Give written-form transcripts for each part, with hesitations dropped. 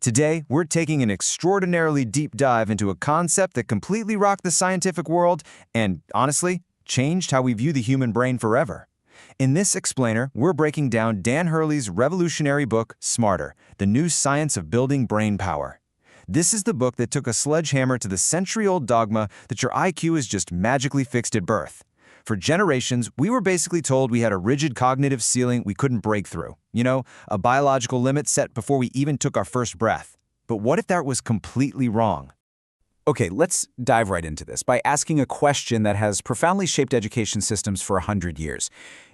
Today, we're taking an extraordinarily deep dive into a concept that completely rocked the scientific world and, honestly, changed how we view the human brain forever. In this explainer, we're breaking down Dan Hurley's revolutionary book, Smarter, The New Science of Building Brain Power. This is the book that took a sledgehammer to the century-old dogma that your IQ is just magically fixed at birth. For generations, we were basically told we had a rigid cognitive ceiling we couldn't break through. You know, a biological limit set before we even took our first breath. But what if that was completely wrong? Okay, let's dive right into this by asking a question that has profoundly shaped education systems for 100 years.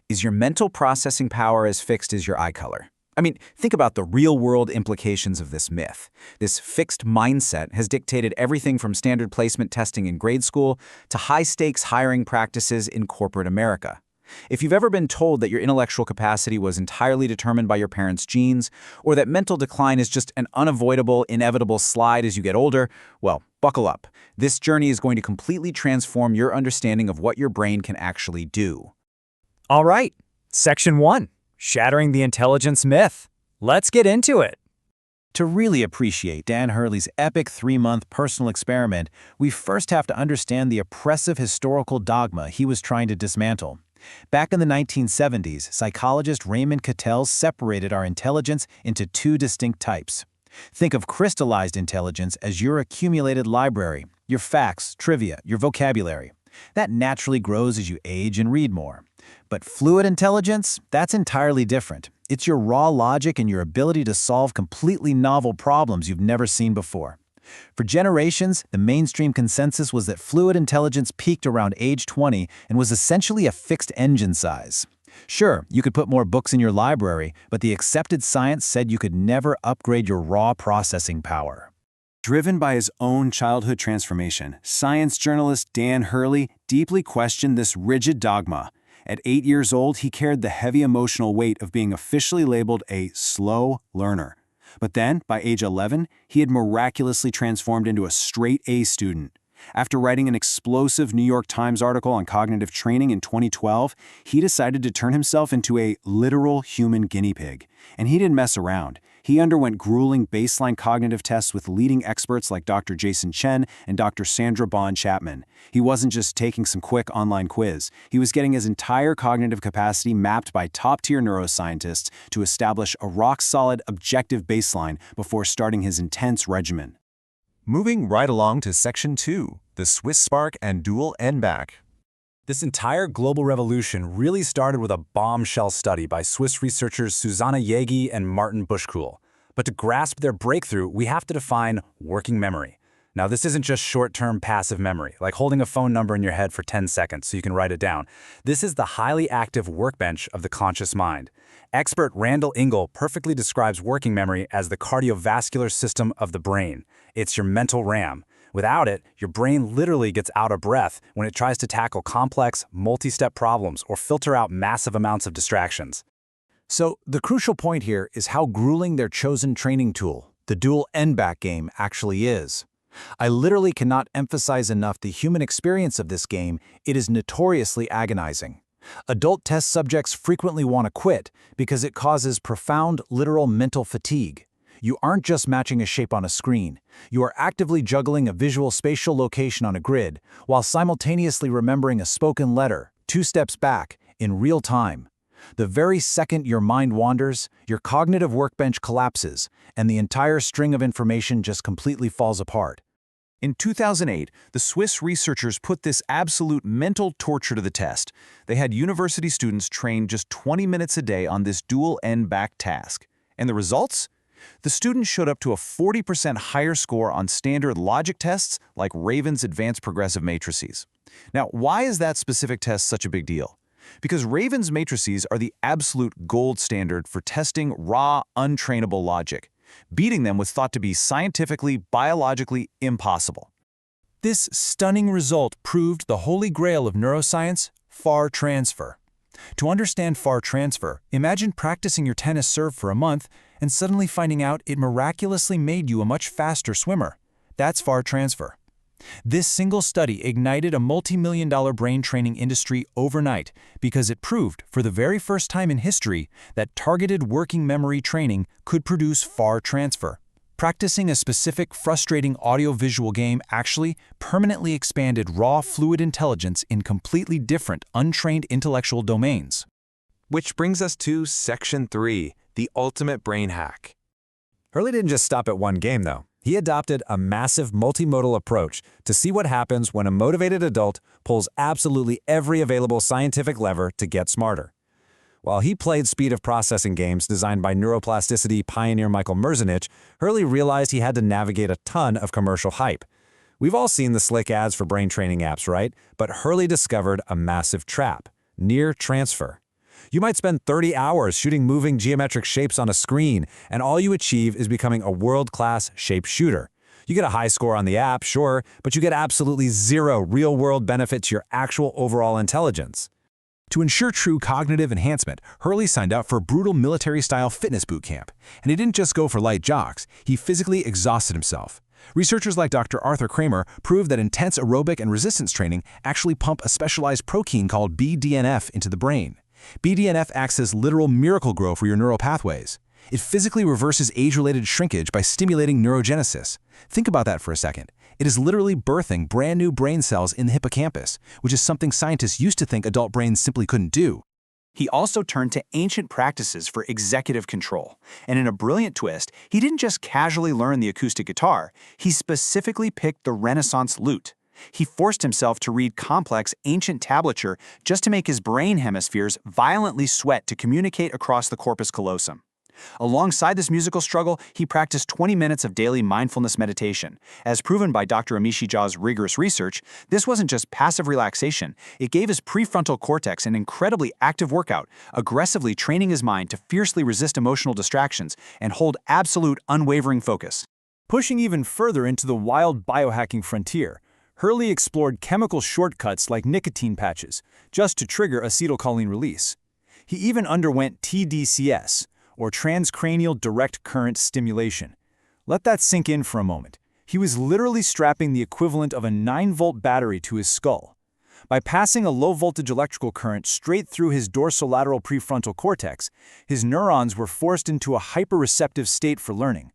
Is your mental processing power as fixed as your eye color? I mean, think about the real-world implications of this myth. This fixed mindset has dictated everything from standard placement testing in grade school to high-stakes hiring practices in corporate America. If you've ever been told that your intellectual capacity was entirely determined by your parents' genes, or that mental decline is just an unavoidable, inevitable slide as you get older, well, buckle up. This journey is going to completely transform your understanding of what your brain can actually do. All right, Section 1. Shattering the intelligence myth. Let's get into it. To really appreciate Dan Hurley's epic 3-month personal experiment, we first have to understand the oppressive historical dogma he was trying to dismantle. Back in the 1970s, psychologist Raymond Catel separated our intelligence into 2 distinct types. Think of crystallized intelligence as your accumulated library, your facts, trivia, your vocabulary. That naturally grows as you age and read more. But fluid intelligence, that's entirely different. It's your raw logic and your ability to solve completely novel problems you've never seen before. For generations, the mainstream consensus was that fluid intelligence peaked around age 20 and was essentially a fixed engine size. Sure, you could put more books in your library, but the accepted science said you could never upgrade your raw processing power. Driven by his own childhood transformation, science journalist Dan Hurley deeply questioned this rigid dogma. At 8 years old, he carried the heavy emotional weight of being officially labeled a slow learner. But then, by age 11, he had miraculously transformed into a straight A student. After writing an explosive New York Times article on cognitive training in 2012, he decided to turn himself into a literal human guinea pig. And he didn't mess around. He underwent grueling baseline cognitive tests with leading experts like Dr. Jason Chen and Dr. Sandra Bond-Chapman. He wasn't just taking some quick online quiz. He was getting his entire cognitive capacity mapped by top-tier neuroscientists to establish a rock-solid, objective baseline before starting his intense regimen. Moving right along to Section 2, the Swiss Spark and Dual N-back. This entire global revolution really started with a bombshell study by Swiss researchers Susanne Jaegi and Martin Buschkuhl. But to grasp their breakthrough, we have to define working memory. Now, this isn't just short-term passive memory, like holding a phone number in your head for 10 seconds so you can write it down. This is the highly active workbench of the conscious mind. Expert Randall Engel perfectly describes working memory as the cardiovascular system of the brain. It's your mental RAM. Without it, your brain literally gets out of breath when it tries to tackle complex, multi-step problems or filter out massive amounts of distractions. So, the crucial point here is how grueling their chosen training tool, the dual N-back game, actually is. I literally cannot emphasize enough the human experience of this game. It is notoriously agonizing. Adult test subjects frequently want to quit because it causes profound, literal mental fatigue. You aren't just matching a shape on a screen. You are actively juggling a visual spatial location on a grid while simultaneously remembering a spoken letter, 2 steps back, in real time. The very second your mind wanders, your cognitive workbench collapses, and the entire string of information just completely falls apart. In 2008, the Swiss researchers put this absolute mental torture to the test. They had university students train just 20 minutes a day on this dual N-back task. And the results? The students showed up to a 40% higher score on standard logic tests like Raven's Advanced Progressive Matrices. Now, why is that specific test such a big deal? Because Raven's matrices are the absolute gold standard for testing raw, untrainable logic. Beating them was thought to be scientifically, biologically impossible. This stunning result proved the holy grail of neuroscience, far transfer. To understand far transfer, imagine practicing your tennis serve for a month and suddenly finding out it miraculously made you a much faster swimmer. That's far transfer. This single study ignited a multi-million-dollar brain training industry overnight because it proved, for the very first time in history, that targeted working memory training could produce far transfer. Practicing a specific frustrating audio-visual game actually permanently expanded raw fluid intelligence in completely different, untrained intellectual domains. Which brings us to Section 3, the ultimate brain hack. Hurley didn't just stop at one game, though. He adopted a massive multimodal approach to see what happens when a motivated adult pulls absolutely every available scientific lever to get smarter. While he played speed of processing games designed by neuroplasticity pioneer Michael Merzenich, Hurley realized he had to navigate a ton of commercial hype. We've all seen the slick ads for brain training apps, right? But Hurley discovered a massive trap: near transfer. You might spend 30 hours shooting moving geometric shapes on a screen, and all you achieve is becoming a world-class shape shooter. You get a high score on the app, sure, but you get absolutely zero real-world benefit to your actual overall intelligence. To ensure true cognitive enhancement, Hurley signed up for a brutal military-style fitness boot camp. And he didn't just go for light jogs, he physically exhausted himself. Researchers like Dr. Arthur Kramer proved that intense aerobic and resistance training actually pump a specialized protein called BDNF into the brain. BDNF acts as literal miracle grow for your neural pathways. It physically reverses age-related shrinkage by stimulating neurogenesis. Think about that for a second. It is literally birthing brand new brain cells in the hippocampus, which is something scientists used to think adult brains simply couldn't do. He also turned to ancient practices for executive control. And in a brilliant twist, he didn't just casually learn the acoustic guitar, he specifically picked the Renaissance lute. He forced himself to read complex ancient tablature just to make his brain hemispheres violently sweat to communicate across the corpus callosum. Alongside this musical struggle, he practiced 20 minutes of daily mindfulness meditation. As proven by Dr. Amishi Jha's rigorous research, this wasn't just passive relaxation, it gave his prefrontal cortex an incredibly active workout, aggressively training his mind to fiercely resist emotional distractions and hold absolute, unwavering focus. Pushing even further into the wild biohacking frontier, Hurley explored chemical shortcuts like nicotine patches, just to trigger acetylcholine release. He even underwent tDCS, or transcranial direct current stimulation. Let that sink in for a moment. He was literally strapping the equivalent of a 9-volt battery to his skull. By passing a low-voltage electrical current straight through his dorsolateral prefrontal cortex, his neurons were forced into a hyperreceptive state for learning.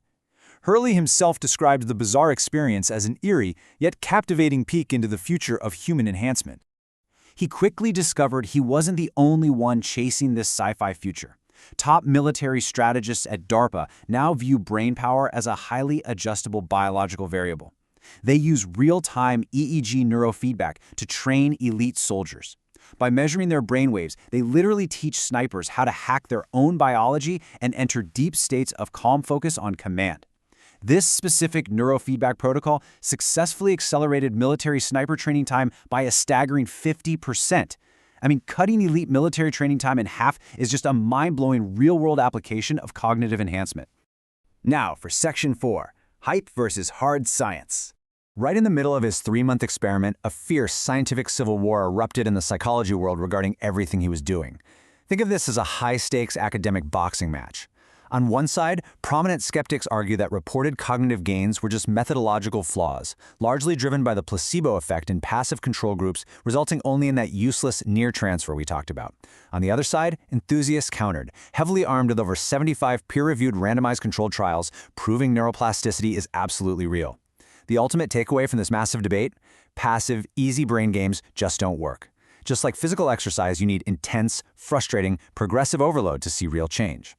Hurley himself described the bizarre experience as an eerie, yet captivating peek into the future of human enhancement. He quickly discovered he wasn't the only one chasing this sci-fi future. Top military strategists at DARPA now view brain power as a highly adjustable biological variable. They use real-time EEG neurofeedback to train elite soldiers. By measuring their brainwaves, they literally teach snipers how to hack their own biology and enter deep states of calm focus on command. This specific neurofeedback protocol successfully accelerated military sniper training time by a staggering 50%. I mean, cutting elite military training time in half is just a mind-blowing real-world application of cognitive enhancement. Now for Section 4, Hype versus Hard Science. Right in the middle of his 3-month experiment, a fierce scientific civil war erupted in the psychology world regarding everything he was doing. Think of this as a high-stakes academic boxing match. On one side, prominent skeptics argue that reported cognitive gains were just methodological flaws, largely driven by the placebo effect in passive control groups, resulting only in that useless near transfer we talked about. On the other side, enthusiasts countered, heavily armed with over 75 peer-reviewed randomized controlled trials proving neuroplasticity is absolutely real. The ultimate takeaway from this massive debate? Passive, easy brain games just don't work. Just like physical exercise, you need intense, frustrating, progressive overload to see real change.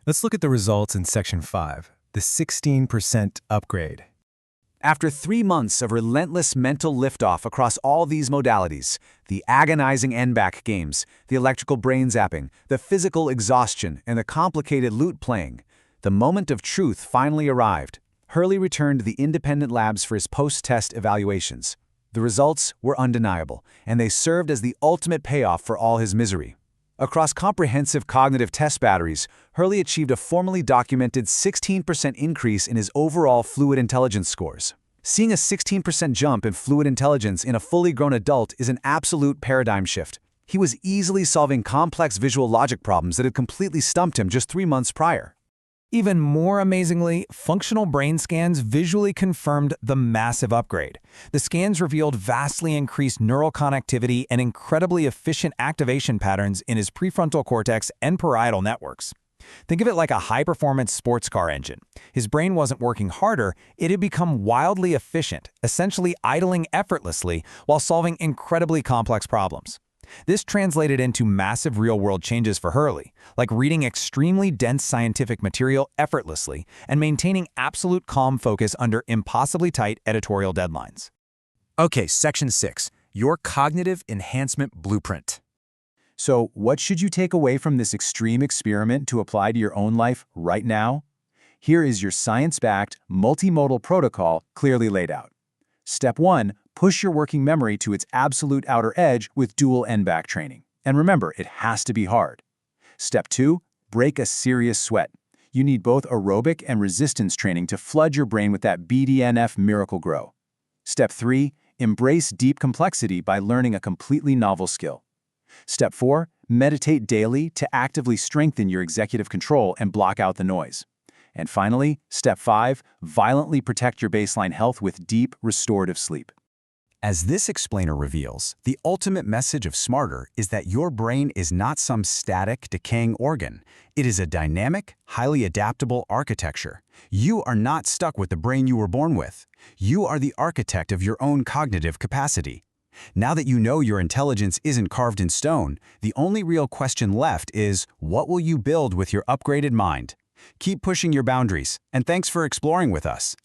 Let's look at the results in Section 5, the 16% upgrade. After 3 months of relentless mental liftoff across all these modalities, the agonizing end-back games, the electrical brain zapping, the physical exhaustion, and the complicated lute playing, the moment of truth finally arrived. Hurley returned to the independent labs for his post-test evaluations. The results were undeniable, and they served as the ultimate payoff for all his misery. Across comprehensive cognitive test batteries, Hurley achieved a formally documented 16% increase in his overall fluid intelligence scores. Seeing a 16% jump in fluid intelligence in a fully grown adult is an absolute paradigm shift. He was easily solving complex visual logic problems that had completely stumped him just 3 months prior. Even more amazingly, functional brain scans visually confirmed the massive upgrade. The scans revealed vastly increased neural connectivity and incredibly efficient activation patterns in his prefrontal cortex and parietal networks. Think of it like a high-performance sports car engine. His brain wasn't working harder, it had become wildly efficient, essentially idling effortlessly while solving incredibly complex problems. This translated into massive real-world changes for Hurley, like reading extremely dense scientific material effortlessly and maintaining absolute calm focus under impossibly tight editorial deadlines. Okay, Section 6, your cognitive enhancement blueprint. So, what should you take away from this extreme experiment to apply to your own life right now? Here is your science-backed, multimodal protocol clearly laid out. Step 1, push your working memory to its absolute outer edge with dual end-back training. And remember, it has to be hard. Step 2, break a serious sweat. You need both aerobic and resistance training to flood your brain with that BDNF miracle grow. Step 3, embrace deep complexity by learning a completely novel skill. Step 4, meditate daily to actively strengthen your executive control and block out the noise. And finally, Step 5, violently protect your baseline health with deep, restorative sleep. As this explainer reveals, the ultimate message of Smarter is that your brain is not some static, decaying organ. It is a dynamic, highly adaptable architecture. You are not stuck with the brain you were born with. You are the architect of your own cognitive capacity. Now that you know your intelligence isn't carved in stone, the only real question left is, what will you build with your upgraded mind? Keep pushing your boundaries, and thanks for exploring with us.